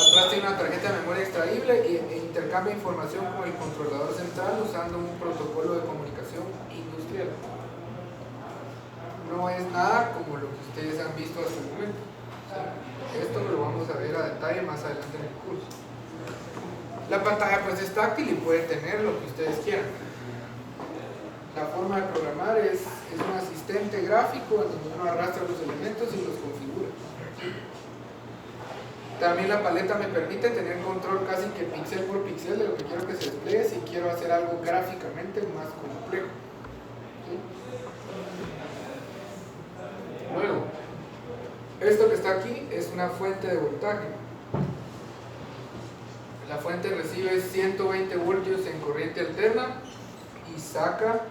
atrás tiene una tarjeta de memoria extraíble e intercambia información con el controlador central usando un protocolo de comunicación industrial. No es nada como lo que ustedes han visto hasta el momento. Esto lo vamos a ver a detalle más adelante en el curso. La pantalla pues es táctil y puede tener lo que ustedes quieran. La forma de programar es un asistente gráfico en donde uno arrastra los elementos y los configura. También la paleta me permite tener control casi que píxel por píxel de lo que quiero que se desplegue si quiero hacer algo gráficamente más complejo. ¿Sí? Luego, esto que está aquí es una fuente de voltaje. La fuente recibe 120 voltios en corriente alterna y saca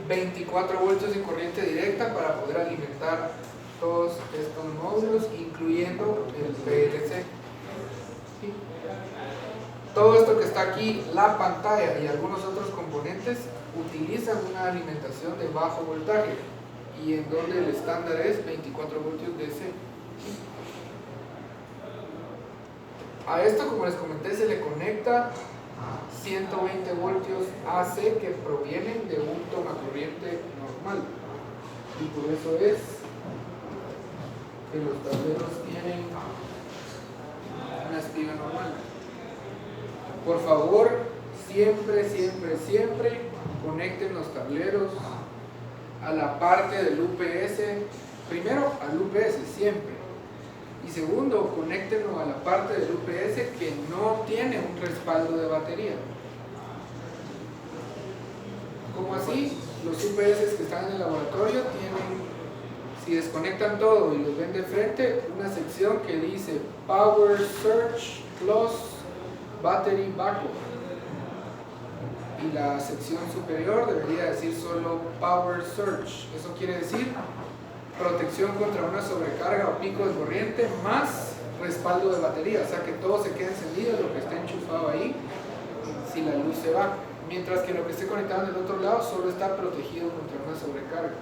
24 voltios en corriente directa para poder alimentar todos estos módulos, incluyendo el PLC. ¿Sí? Todo esto que está aquí, la pantalla y algunos otros componentes, utilizan una alimentación de bajo voltaje y en donde el estándar es 24 voltios DC. ¿Sí? A esto, como les comenté, se le conecta 120 voltios AC que provienen de un tomacorriente normal, y por eso es que los tableros tienen una espiga normal. Por favor, siempre conecten los tableros a la parte del UPS. Primero al UPS, siempre. Y segundo, conéctenlo a la parte del UPS que no tiene un respaldo de batería. Como así, los UPS que están en el laboratorio tienen, si desconectan todo y los ven de frente, una sección que dice Power Surge plus Battery Backup. Y la sección superior debería decir solo Power Surge. Eso quiere decir protección contra una sobrecarga o pico de corriente más respaldo de batería, o sea que todo se quede encendido, lo que esté enchufado ahí, si la luz se va, mientras que lo que esté conectado en el otro lado solo está protegido contra una sobrecarga.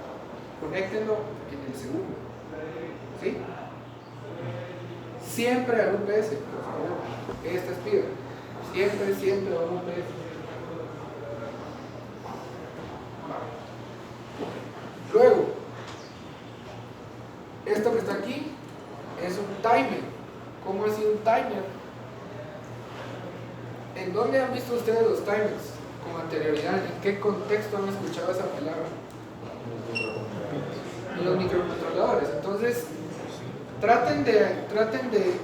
Conéctenlo en el segundo, ¿sí? Siempre al UPS, por favor, esta es pida, siempre al UPS. Luego, esto que está aquí es un timer. ¿Cómo es un timer? ¿En dónde han visto ustedes los timers con anterioridad? ¿En qué contexto han escuchado esa palabra? En los microcontroladores. Entonces, traten de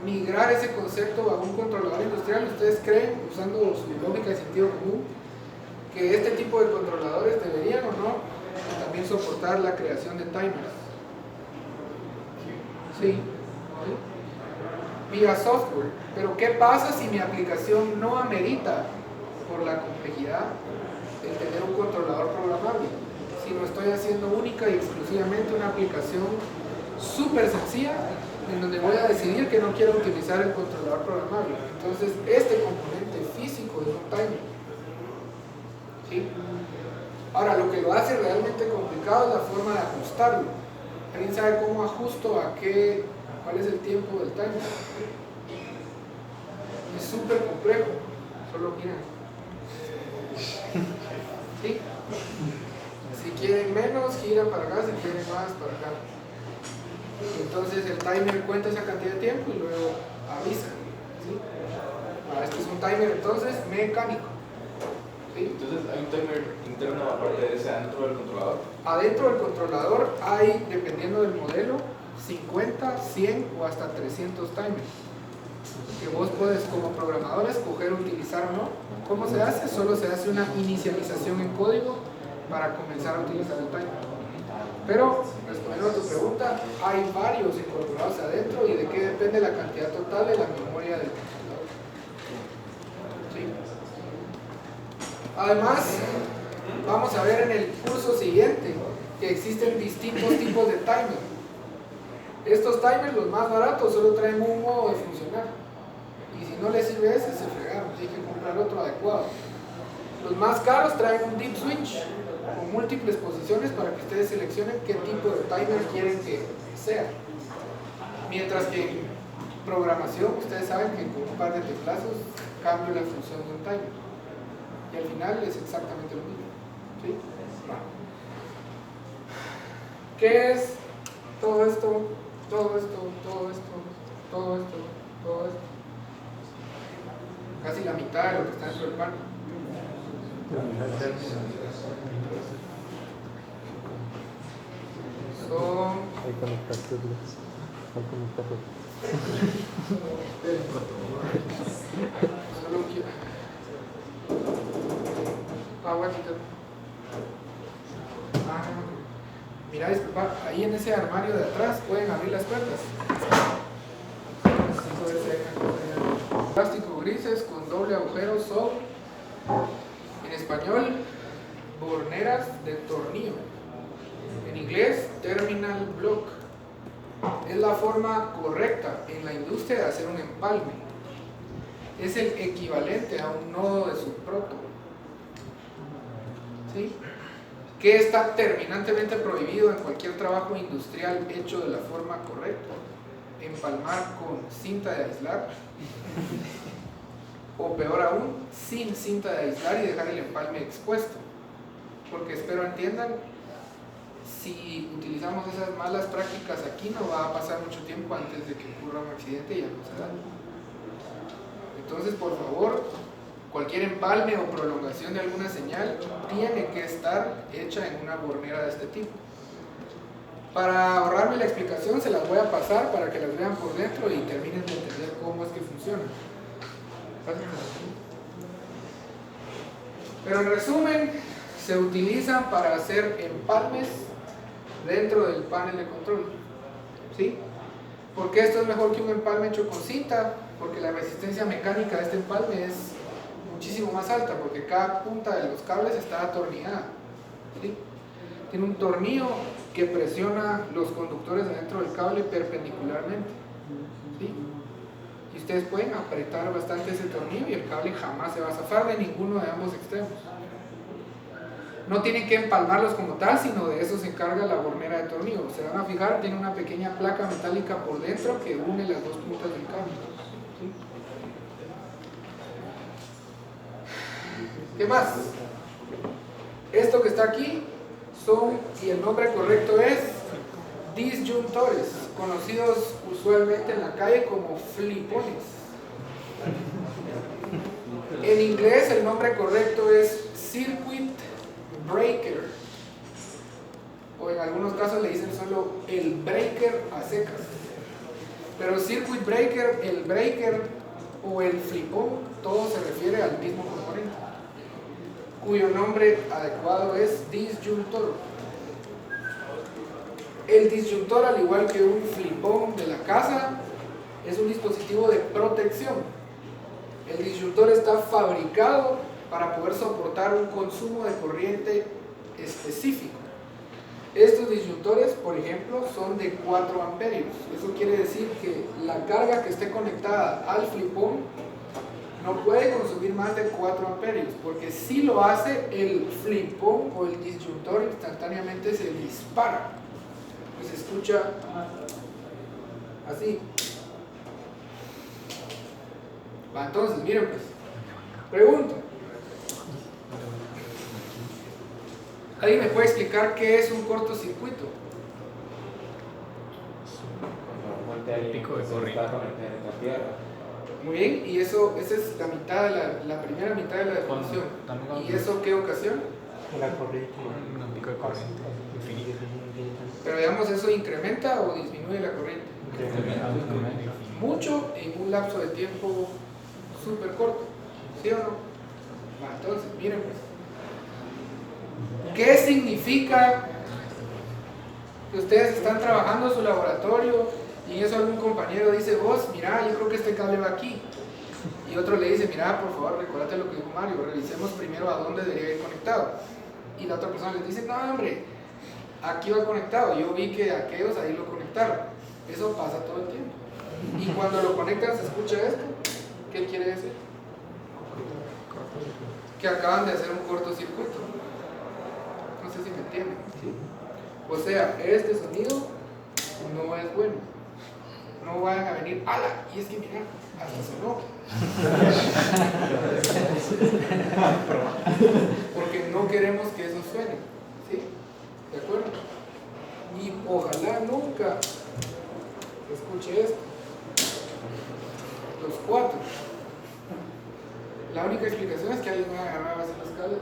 migrar ese concepto a un controlador industrial. ¿Ustedes creen, usando su lógica de sentido común, que este tipo de controladores deberían o no también soportar la creación de timers? Sí, vía software. Pero ¿qué pasa si mi aplicación no amerita, por la complejidad, el tener un controlador programable? Si no estoy haciendo única y exclusivamente una aplicación súper sencilla en donde voy a decidir que no quiero utilizar el controlador programable. Entonces, este componente físico es un timer. ¿Sí? Ahora, lo que lo hace realmente complicado es la forma de ajustarlo. ¿Alguien sabe cómo ajusto a qué, cuál es el tiempo del timer? Es súper complejo, solo miren. ¿Sí? Si quieren menos, gira para acá, si quieren más, para acá. Entonces el timer cuenta esa cantidad de tiempo y luego avisa. ¿Sí? Este es un timer entonces mecánico. ¿Sí? Entonces hay un timer interno aparte de ese adentro del controlador. Adentro del controlador hay, dependiendo del modelo, 50, 100 o hasta 300 timers que vos puedes como programador escoger utilizar o no. ¿Cómo se hace? Solo se hace una inicialización en código para comenzar a utilizar el timer. Pero, respondiendo a tu pregunta, hay varios incorporados adentro y de qué depende la cantidad total de la memoria del computador. ¿Sí? Además, vamos a ver en el curso siguiente que existen distintos tipos de timer. Estos timers, los más baratos, solo traen un modo de funcionar. Y si no les sirve ese, se fregaron, tienen que comprar otro adecuado. Los más caros traen un deep switch con múltiples posiciones para que ustedes seleccionen qué tipo de timer quieren que sea. Mientras que programación, ustedes saben que con un par de teclazos cambio la función de un timer. Y al final es exactamente lo mismo. ¿Sí? ¿Qué es todo esto? Todo esto, todo esto, todo esto, todo esto. Casi la mitad de lo que está dentro del pan. Son... Hay que conectar tubos. Hay que conectarlo. Solo quiero... voy a quitar. Mira, disculpa, ahí en ese armario de atrás pueden abrir las puertas. Plástico grises con doble agujero son, en español, borneras de tornillo. En inglés, terminal block. Es la forma correcta en la industria de hacer un empalme. Es el equivalente a un nodo de subproto. ¿Sí? Que está terminantemente prohibido en cualquier trabajo industrial hecho de la forma correcta. Empalmar con cinta de aislar, o peor aún, sin cinta de aislar y dejar el empalme expuesto. Porque espero entiendan, si utilizamos esas malas prácticas aquí no va a pasar mucho tiempo antes de que ocurra un accidente y ya no se da. Entonces, por favor, cualquier empalme o prolongación de alguna señal tiene que estar hecha en una bornera de este tipo. Para ahorrarme la explicación se las voy a pasar para que las vean por dentro y terminen de entender cómo es que funciona. Pero en resumen, se utilizan para hacer empalmes dentro del panel de control. ¿Sí? ¿Por qué esto es mejor que un empalme hecho con cinta? Porque la resistencia mecánica de este empalme es muchísimo más alta, porque cada punta de los cables está atornillada. ¿Sí? Tiene un tornillo que presiona los conductores dentro del cable perpendicularmente. ¿Sí? Y ustedes pueden apretar bastante ese tornillo y el cable jamás se va a zafar de ninguno de ambos extremos. No tienen que empalmarlos como tal, sino de eso se encarga la bornera de tornillo. Se van a fijar, tiene una pequeña placa metálica por dentro que une las dos puntas del cable. ¿Sí? ¿Qué más? Esto que está aquí son, y el nombre correcto es, disyuntores, conocidos usualmente en la calle como flipones. En inglés el nombre correcto es circuit breaker, o en algunos casos le dicen solo el breaker a secas. Pero circuit breaker, el breaker o el flipón, todo se refiere al mismo componente, cuyo nombre adecuado es disyuntor. El disyuntor, al igual que un flipón de la casa, es un dispositivo de protección. El disyuntor está fabricado para poder soportar un consumo de corriente específico. Estos disyuntores, por ejemplo, son de 4 amperios. Eso quiere decir que la carga que esté conectada al flipón no puede consumir más de 4 amperios, porque si lo hace, el flipón o el disyuntor instantáneamente se dispara y se escucha así. Va, entonces, miren pues, pregunto, ¿alguien me puede explicar qué es un cortocircuito? El pico de corriente. Muy bien, y eso, esa es la mitad de la primera mitad de la definición. ¿Y eso qué ocasiona? La corriente. Un pico de corriente infinito. Pero digamos, ¿eso incrementa o disminuye la corriente? Mucho en un lapso de tiempo súper corto, ¿sí o no? Va, entonces, miren pues, ¿qué significa que ustedes están trabajando en su laboratorio y en eso algún compañero dice, vos, mira, yo creo que este cable va aquí, y otro le dice, mira, por favor, recuérdate lo que dijo Mario, revisemos primero a dónde debería ir conectado, y la otra persona les dice, no hombre, aquí va conectado, yo vi que aquellos ahí lo conectaron. Eso pasa todo el tiempo, y cuando lo conectan se escucha esto. ¿Qué quiere decir? Que acaban de hacer un cortocircuito. No sé si me entienden. O sea, este sonido no es bueno. No vayan a venir, ala, y es que mira, hasta sonó. Porque no queremos que eso suene, ¿sí? ¿De acuerdo? Y ojalá nunca escuche esto. Los 4. La única explicación es que alguien me agarraba así los cables,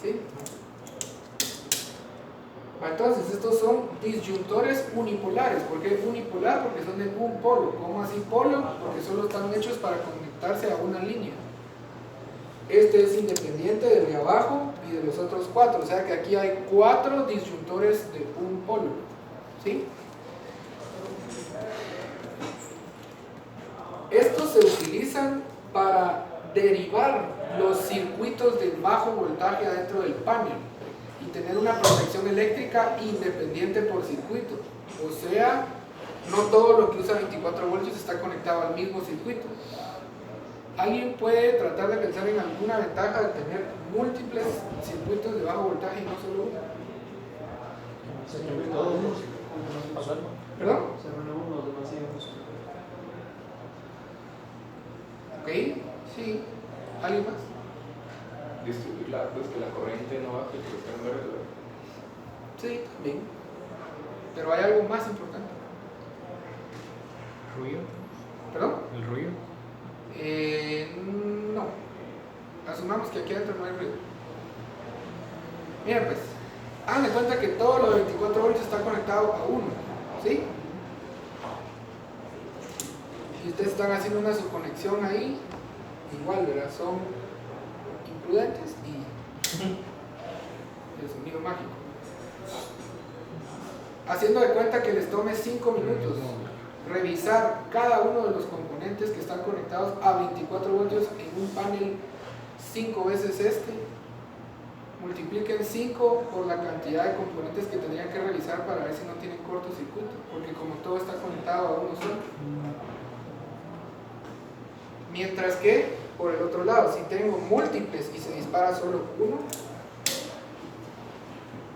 ¿sí? Entonces, estos son disyuntores unipolares. ¿Por qué unipolar? Porque son de un polo. ¿Cómo así polo? Porque solo están hechos para conectarse a una línea. Este es independiente del de abajo y de los otros 4. O sea que aquí hay 4 disyuntores de un polo. ¿Sí? Estos se utilizan para derivar los circuitos de bajo voltaje adentro del panel y tener una protección eléctrica independiente por circuito. O sea, no todo lo que usa 24 voltios está conectado al mismo circuito. ¿Alguien puede tratar de pensar en alguna ventaja de tener múltiples circuitos de bajo voltaje y no solo uno? ¿Perdón? Ok, sí. ¿Alguien más? Distribuirla, pues que la corriente no baje, que está en verde. Sí, también. Pero hay algo más importante. ¿Ruido? ¿Perdón? ¿El ruido? No. Asumamos que aquí adentro no hay ruido. Miren pues, hagan de cuenta que todo lo de 24 voltios está conectado a uno, ¿sí? Y ustedes están haciendo una subconexión ahí, igual, ¿verdad? Son imprudentes y el sonido mágico. Haciendo de cuenta que les tome 5 minutos revisar cada uno de los componentes que están conectados a 24 voltios en un panel 5 veces este, multipliquen 5 por la cantidad de componentes que tendrían que revisar para ver si no tienen cortocircuito, porque como todo está conectado a uno solo. Mientras que, por el otro lado, si tengo múltiples y se dispara solo uno,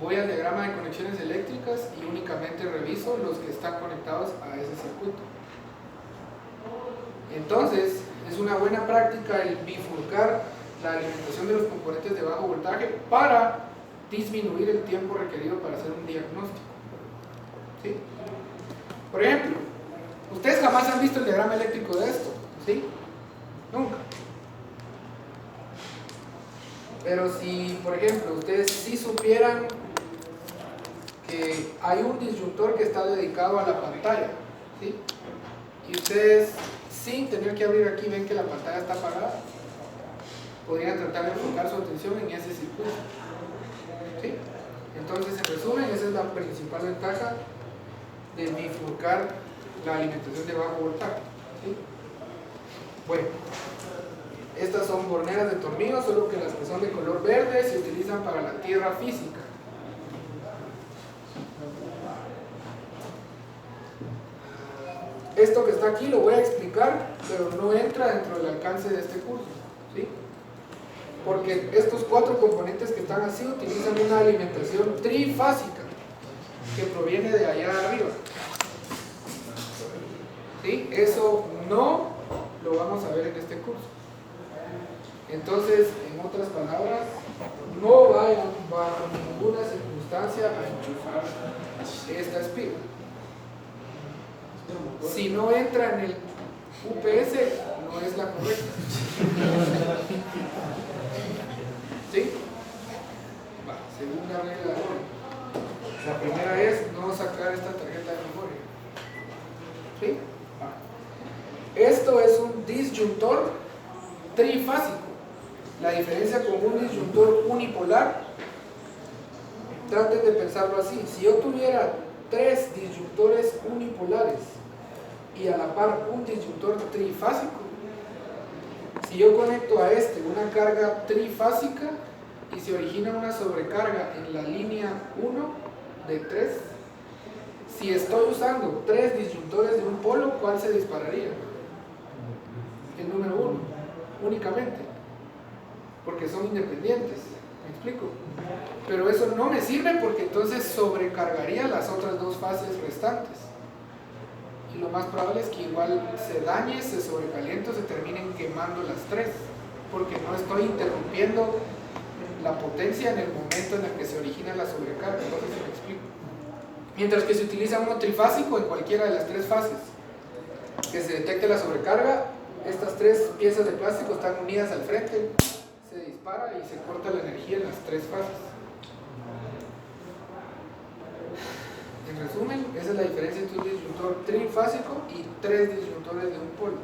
voy al diagrama de conexiones eléctricas y únicamente reviso los que están conectados a ese circuito. Entonces, es una buena práctica el bifurcar la alimentación de los componentes de bajo voltaje para disminuir el tiempo requerido para hacer un diagnóstico. ¿Sí? Por ejemplo, ustedes jamás han visto el diagrama eléctrico de esto, ¿sí? Nunca. Pero si, por ejemplo, ustedes sí supieran que hay un disyuntor que está dedicado a la pantalla, ¿sí? Y ustedes, sin tener que abrir aquí, ven que la pantalla está apagada, podrían tratar de enfocar su atención en ese circuito, ¿sí? Entonces, en resumen, esa es la principal ventaja de bifurcar la alimentación de bajo voltaje, ¿sí? Bueno, estas son borneras de tornillo, solo que las que son de color verde se utilizan para la tierra física. Esto que está aquí lo voy a explicar, pero no entra dentro del alcance de este curso, ¿sí? Porque estos 4 componentes que están así utilizan una alimentación trifásica que proviene de allá arriba, ¿sí? Eso no lo vamos a ver en este curso. Entonces, en otras palabras, no vayan bajo ninguna circunstancia a enchufar esta espiga. Si no entra en el UPS, no es la correcta. ¿Sí? Va, segunda regla. La primera es no sacar esta tarjeta de memoria. ¿Sí? Va. Esto es un disyuntor trifásico. La diferencia con un disyuntor unipolar, traten de pensarlo así. Si yo tuviera 3 disyuntores unipolares y a la par un disyuntor trifásico, si yo conecto a este una carga trifásica y se origina una sobrecarga en la línea 1 de 3, si estoy usando 3 disyuntores de un polo, ¿cuál se dispararía? El número 1, únicamente, porque son independientes. ¿Me explico? Pero eso no me sirve porque entonces sobrecargaría las otras dos fases restantes. Y lo más probable es que igual se dañe, se sobrecaliente o se terminen quemando las tres, porque no estoy interrumpiendo la potencia en el momento en el que se origina la sobrecarga. No sé si me explico. Mientras que se utiliza uno trifásico en cualquiera de las tres fases que se detecte la sobrecarga, estas tres piezas de plástico están unidas al frente, se dispara y se corta la energía en las tres fases. En resumen, esa es la diferencia entre un disyuntor trifásico y tres disyuntores de un polo.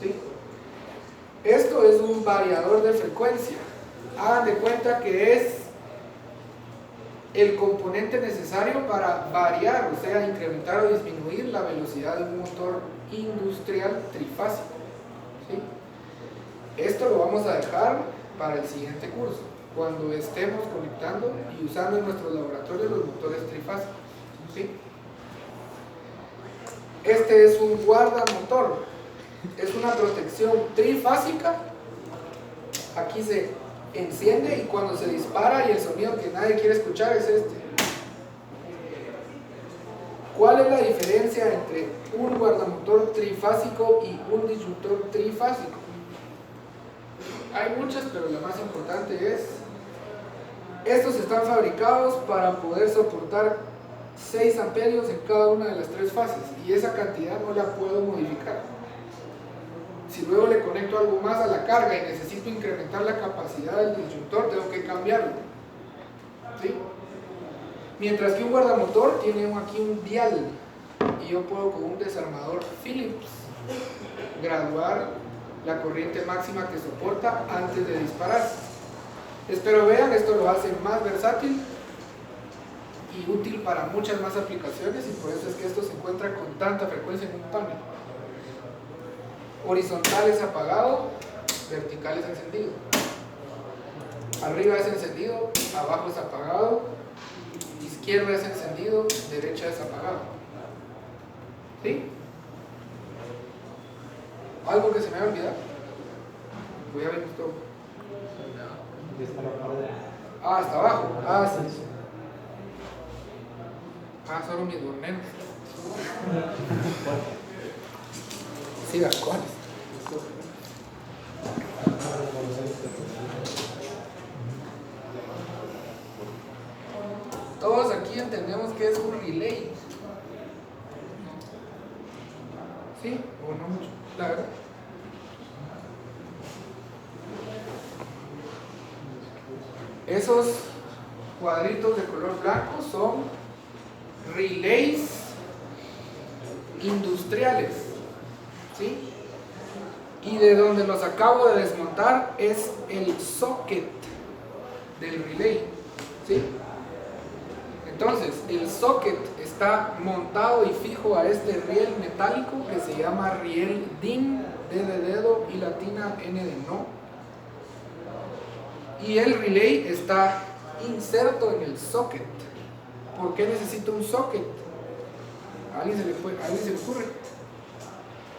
¿Sí? Esto es un variador de frecuencia. Hagan de cuenta que es el componente necesario para variar, o sea, incrementar o disminuir la velocidad de un motor industrial trifásico. ¿Sí? Esto lo vamos a dejar para el siguiente curso, cuando estemos conectando y usando en nuestros laboratorios los motores trifásicos. ¿Sí? Este es un guardamotor, es una protección trifásica. Aquí se enciende y cuando se dispara y el sonido que nadie quiere escuchar es este. ¿Cuál es la diferencia entre un guardamotor trifásico y un disyuntor trifásico? Hay muchas, pero la más importante es: estos están fabricados para poder soportar 6 amperios en cada una de las tres fases, y esa cantidad no la puedo modificar. Si luego le conecto algo más a la carga y necesito incrementar la capacidad del disyuntor, tengo que cambiarlo. ¿Sí? Mientras que un guardamotor tiene aquí un dial, y yo puedo con un desarmador Phillips graduar la corriente máxima que soporta antes de disparar. Espero vean, esto lo hace más versátil y útil para muchas más aplicaciones, y por eso es que esto se encuentra con tanta frecuencia en un panel. Horizontal es apagado, vertical es encendido. Arriba es encendido, abajo es apagado, izquierda es encendido, derecha es apagado. ¿Sí? ¿Algo que se me ha olvidado? Voy a ver esto. Ah, hasta abajo. Ah, sí. Ah, solo mis borneos. Siga, ¿cuáles? Todos aquí entendemos que es un relay. ¿Sí? O no mucho, la verdad. Esos cuadritos de color blanco son relays industriales, ¿sí? Y de donde los acabo de desmontar es el socket del relay, ¿sí? Entonces, el socket está montado y fijo a este riel metálico que se llama riel DIN, D de dedo y latina, N de no. Y el relay está inserto en el socket. ¿Por qué necesito un socket? ¿A alguien se le ocurre?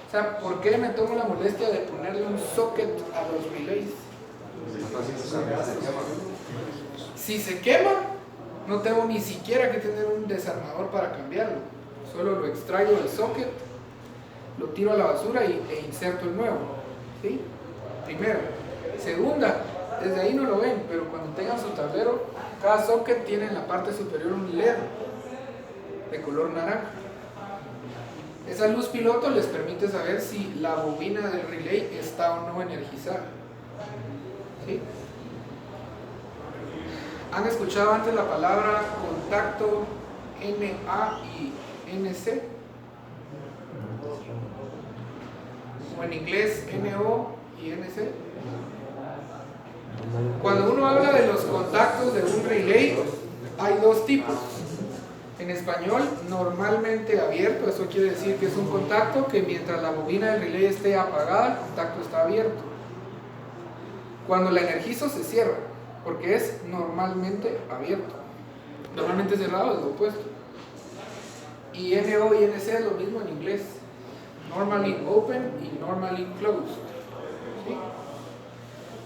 O sea, ¿por qué me tomo la molestia de ponerle un socket a los relays? Si se quema, no tengo ni siquiera que tener un desarmador para cambiarlo. Solo lo extraigo del socket, lo tiro a la basura e inserto el nuevo. ¿Sí? Primero. Segunda, desde ahí no lo ven, pero cuando tengan su tablero, cada socket tiene en la parte superior un LED de color naranja. Esa luz piloto les permite saber si la bobina del relay está o no energizada. ¿Sí? ¿Han escuchado antes la palabra contacto NA y NC? O en inglés NO y NC. Cuando uno habla de los contactos de un relay, hay dos tipos. En español, normalmente abierto, eso quiere decir que es un contacto que mientras la bobina del relay esté apagada, el contacto está abierto. Cuando la energizo se cierra, porque es normalmente abierto. Normalmente cerrado es lo opuesto. Y NO y NC es lo mismo en inglés. Normally open y normally closed. ¿Sí?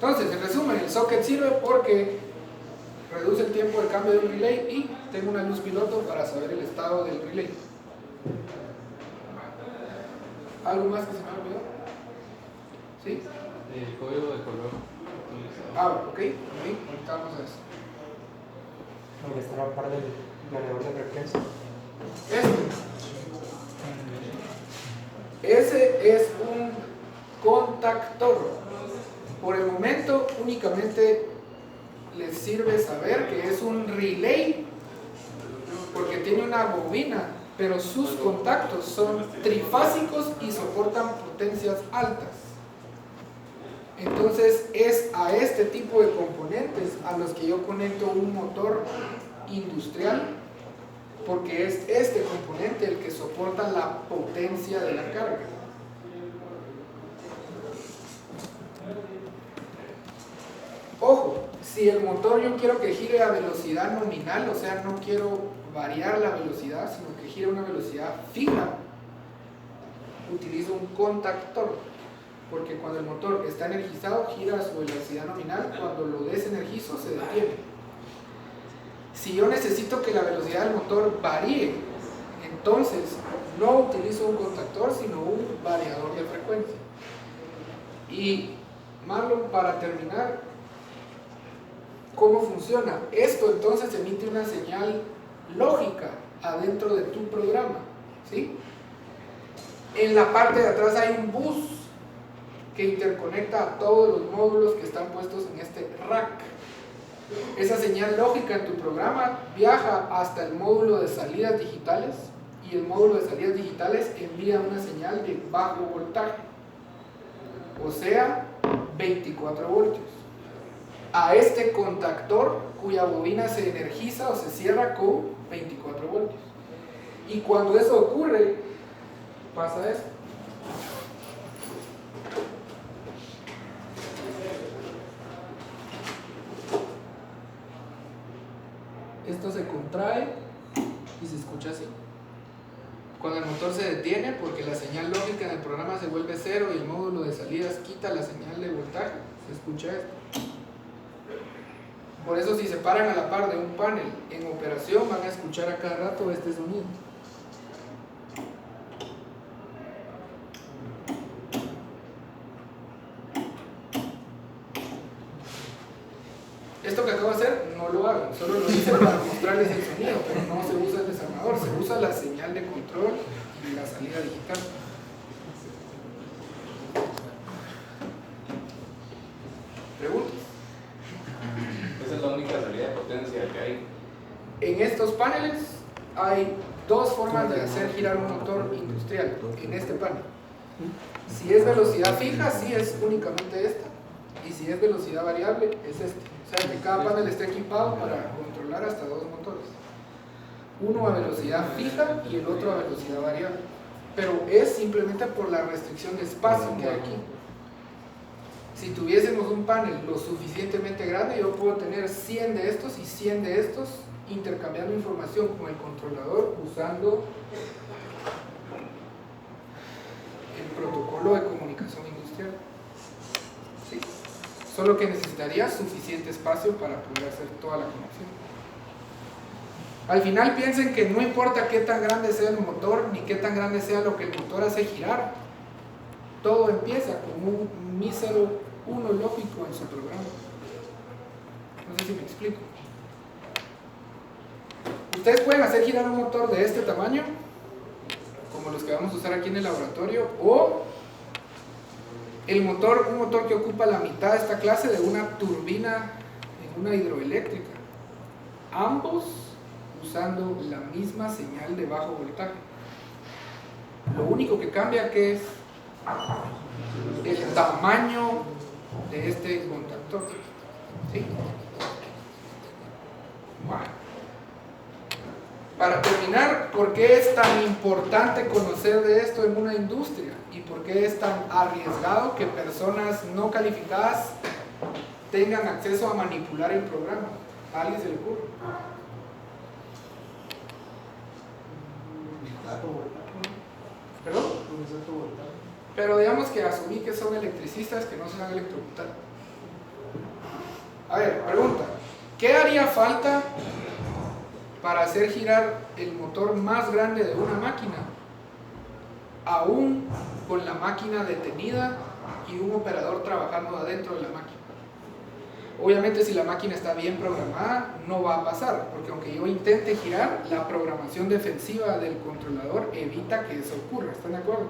Entonces, en resumen, el socket sirve porque reduce el tiempo de cambio de un relay y tengo una luz piloto para saber el estado del relay. ¿Algo más que se me olvidó? ¿Sí? El código de color. Ok, ahorita vamos a eso. Donde está la parte del variador de frecuencia. Ese es un contactor. Por el momento únicamente les sirve saber que es un relay porque tiene una bobina, pero sus contactos son trifásicos y soportan potencias altas. Entonces es a este tipo de componentes a los que yo conecto un motor industrial, porque es este componente el que soporta la potencia de la carga. Ojo, si el motor yo quiero que gire a velocidad nominal, o sea, no quiero variar la velocidad, sino que gire a una velocidad fija, utilizo un contactor, porque cuando el motor está energizado gira a su velocidad nominal, cuando lo desenergizo se detiene. Si yo necesito que la velocidad del motor varíe, entonces no utilizo un contactor, sino un variador de frecuencia. Y Marlon, para terminar, ¿cómo funciona? Esto entonces emite una señal lógica adentro de tu programa, ¿sí? En la parte de atrás hay un bus que interconecta a todos los módulos que están puestos en este rack. Esa señal lógica en tu programa viaja hasta el módulo de salidas digitales y el módulo de salidas digitales envía una señal de bajo voltaje, o sea, 24 voltios, a este contactor cuya bobina se energiza o se cierra con 24 voltios. Y cuando eso ocurre, pasa esto. Esto se contrae y se escucha así. Cuando el motor se detiene, porque la señal lógica en el programa se vuelve cero y el módulo de salidas quita la señal de voltaje, se escucha esto. Por eso si se paran a la par de un panel en operación van a escuchar a cada rato este sonido. Esto que acabo de hacer no lo hago, solo lo hice para mostrarles el sonido, pero no se usa el desarmador, se usa la señal de control y la salida digital. ¿Preguntas? Esa es la única salida de potencia que hay. En estos paneles hay dos formas de hacer girar un motor industrial en este panel. Si es velocidad fija, sí es únicamente esta, y si es velocidad variable, es este. O sea que cada panel está equipado para controlar hasta dos motores. Uno a velocidad fija y el otro a velocidad variable. Pero es simplemente por la restricción de espacio que hay aquí. Si tuviésemos un panel lo suficientemente grande, yo puedo tener 100 de estos y 100 de estos intercambiando información con el controlador usando el protocolo de comunicación industrial. ¿Sí? Solo que necesitaría suficiente espacio para poder hacer toda la conexión. Al final piensen que no importa qué tan grande sea el motor ni qué tan grande sea lo que el motor hace girar, todo empieza con un mísero 1 lógico en su programa. No sé si me explico. Ustedes pueden hacer girar un motor de este tamaño, como los que vamos a usar aquí en el laboratorio, o un motor que ocupa la mitad de esta clase de una turbina en una hidroeléctrica. Ambos usando la misma señal de bajo voltaje. Lo único que cambia que es el tamaño de este contactor. ¿Sí? Bueno. Para terminar, ¿por qué es tan importante conocer de esto en una industria? ¿Y por qué es tan arriesgado que personas no calificadas tengan acceso a manipular el programa? ¿A alguien se le ocurre? ¿Perdón? Pero digamos que asumí que son electricistas que no se van a electrocutar. A ver, pregunta. ¿Qué haría falta para hacer girar el motor más grande de una máquina, aún con la máquina detenida y un operador trabajando adentro de la máquina? Obviamente, si la máquina está bien programada, no va a pasar, porque aunque yo intente girar, la programación defensiva del controlador evita que eso ocurra. ¿Están de acuerdo?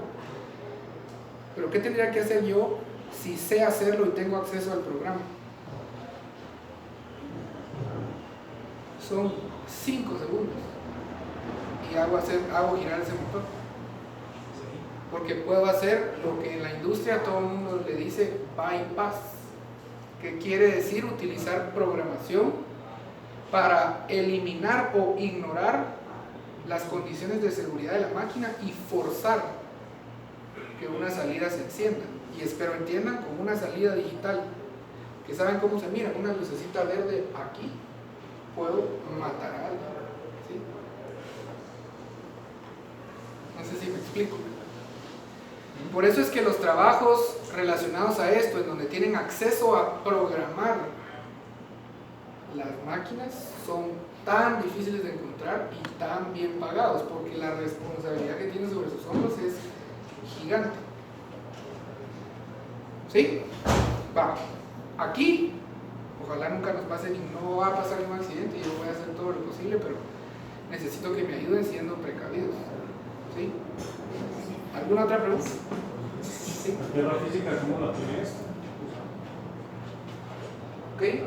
Pero ¿qué tendría que hacer yo si sé hacerlo y tengo acceso al programa? Son 5 segundos y hago girar ese motor, porque puedo hacer lo que en la industria todo el mundo le dice bypass, que quiere decir utilizar programación para eliminar o ignorar las condiciones de seguridad de la máquina y forzar que una salida se encienda. Y espero entiendan, con una salida digital, que saben cómo se mira, una lucecita verde aquí, puedo matar a alguien, ¿sí? No sé si me explico. Por eso es que los trabajos relacionados a esto, en donde tienen acceso a programar las máquinas, son tan difíciles de encontrar y tan bien pagados, porque la responsabilidad que tienen sobre sus hombros es gigante. ¿Sí? Va. Aquí, ojalá nunca nos pase, no va a pasar ningún accidente y yo voy a hacer todo lo posible, pero necesito que me ayuden siendo precavidos. ¿Sí? ¿Alguna otra pregunta? ¿Sí? ¿La tierra física cómo la tienes? Ok.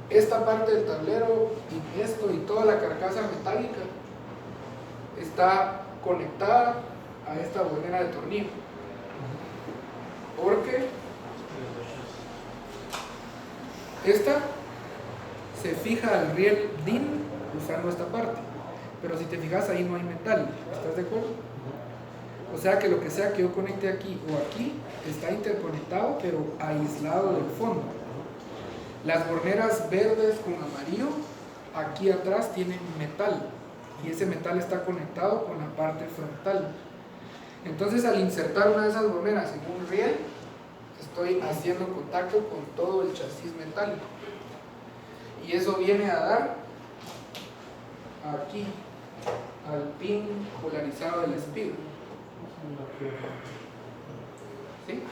Esta parte del tablero y esto y toda la carcasa metálica está conectada a esta bobina de tornillo. Porque esta se fija al riel DIN usando esta parte. Pero si te fijas, ahí no hay metal. ¿Estás de acuerdo? O sea que lo que sea que yo conecte aquí o aquí está interconectado, pero aislado del fondo. Las borneras verdes con amarillo aquí atrás tienen metal y ese metal está conectado con la parte frontal. Entonces, al insertar una de esas borneras en un riel, estoy haciendo contacto con todo el chasis metálico y eso viene a dar aquí al pin polarizado del espíritu. ¿Sí?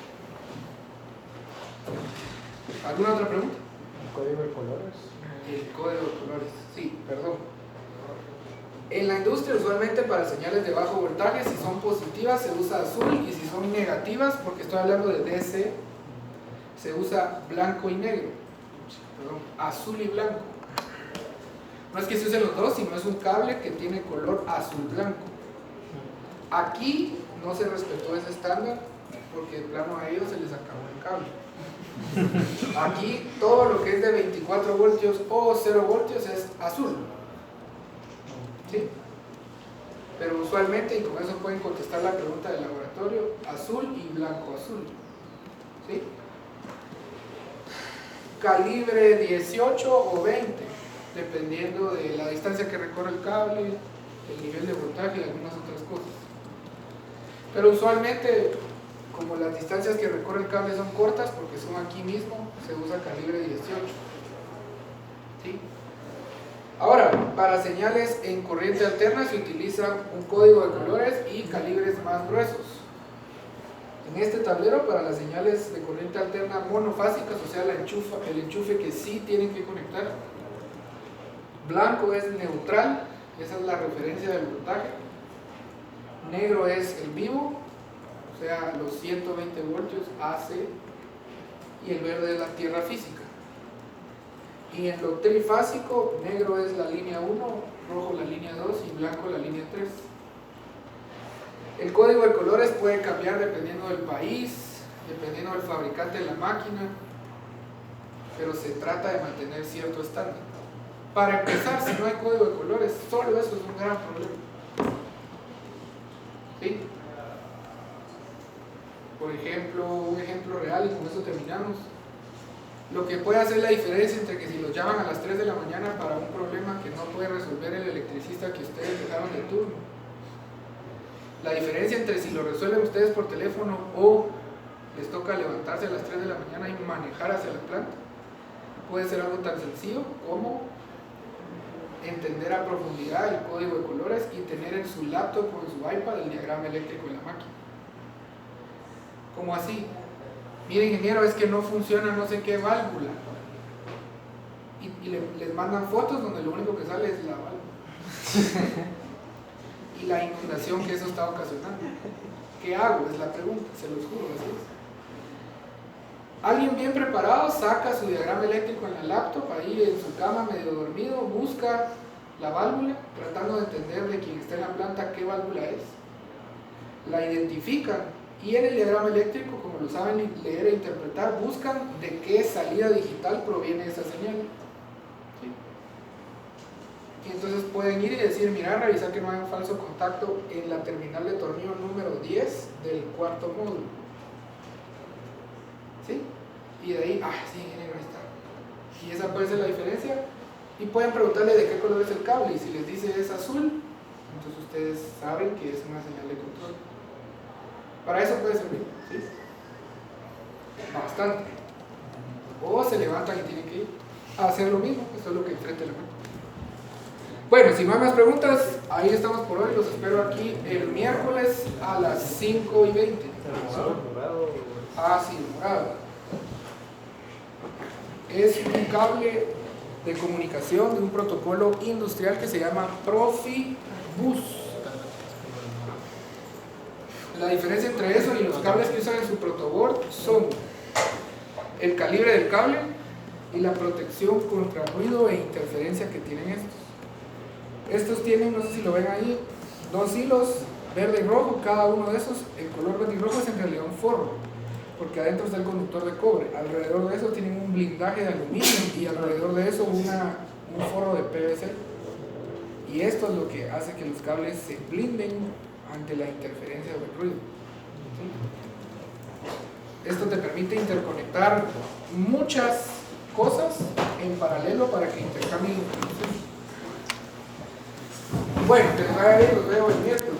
¿Alguna otra pregunta? ¿El código de colores? El código de colores, sí, perdón. En la industria, usualmente para señales de bajo voltaje, si son positivas se usa azul y si son negativas, porque estoy hablando de DC, se usa blanco y negro. Perdón, azul y blanco. No es que se usen los dos, sino es un cable que tiene color azul-blanco. Aquí no se respetó ese estándar porque de plano a ellos se les acabó el cable. Aquí todo lo que es de 24 voltios o 0 voltios es azul. ¿Sí? Pero usualmente, y con eso pueden contestar la pregunta del laboratorio, azul y blanco-azul. ¿Sí? Calibre 18 o 20, dependiendo de la distancia que recorre el cable, el nivel de voltaje y algunas otras cosas. Pero usualmente, como las distancias que recorre el cable son cortas, porque son aquí mismo, se usa calibre 18. ¿Sí? Ahora, para señales en corriente alterna se utiliza un código de colores y calibres más gruesos. En este tablero, para las señales de corriente alterna monofásicas, o sea, el enchufe que sí tienen que conectar, blanco es neutral, esa es la referencia del voltaje, negro es el vivo, o sea, los 120 voltios AC, y el verde es la tierra física. Y en lo trifásico, negro es la línea 1, rojo la línea 2 y blanco la línea 3. El código de colores puede cambiar dependiendo del país, dependiendo del fabricante de la máquina, pero se trata de mantener cierto estándar. Para empezar, si no hay código de colores, solo eso es un gran problema. ¿Sí? Por ejemplo, un ejemplo real, y con eso terminamos. Lo que puede hacer la diferencia entre que si los llaman a las 3 de la mañana para un problema que no puede resolver el electricista que ustedes dejaron de turno. La diferencia entre si lo resuelven ustedes por teléfono o les toca levantarse a las 3 de la mañana y manejar hacia la planta, puede ser algo tan sencillo como entender a profundidad el código de colores y tener en su laptop o en su iPad el diagrama eléctrico de la máquina. ¿Cómo así? Mire, ingeniero, es que no funciona no sé qué válvula. Y les mandan fotos donde lo único que sale es la válvula. Y la inundación que eso está ocasionando. ¿Qué hago? Es la pregunta, se los juro, así es. Alguien bien preparado saca su diagrama eléctrico en la laptop, ahí en su cama medio dormido, busca la válvula, tratando de entender de quien está en la planta qué válvula es. La identifican y en el diagrama eléctrico, como lo saben leer e interpretar, buscan de qué salida digital proviene esa señal. ¿Sí? Y entonces pueden ir y decir, mira, revisar que no hay un falso contacto en la terminal de tornillo número 10 del cuarto módulo. ¿Sí? Y de ahí, sí, ahí está. Y esa puede ser la diferencia. Y pueden preguntarle de qué color es el cable. Y si les dice es azul, entonces ustedes saben que es una señal de control. Para eso puede servir, ¿sí? Bastante. O se levantan y tienen que ir a hacer lo mismo. Eso es lo que enfrente la mano. Bueno, si no hay más preguntas, ahí estamos por hoy. Los espero aquí el miércoles a las 5:20. Sí, morado. Es un cable de comunicación de un protocolo industrial que se llama Profibus. La diferencia entre eso y los cables que usan en su protoboard son el calibre del cable y la protección contra ruido e interferencia que tienen estos. Estos tienen, no sé si lo ven ahí, 2 hilos verde y rojo. Cada uno de esos, el color verde y rojo es en realidad un forro, porque adentro está el conductor de cobre. Alrededor de eso tienen un blindaje de aluminio y alrededor de eso un forro de PVC. Y esto es lo que hace que los cables se blinden ante la interferencia o el ruido. ¿Sí? Esto te permite interconectar muchas cosas en paralelo para que intercambien información. Bueno, que les vaya bien, los veo el miércoles.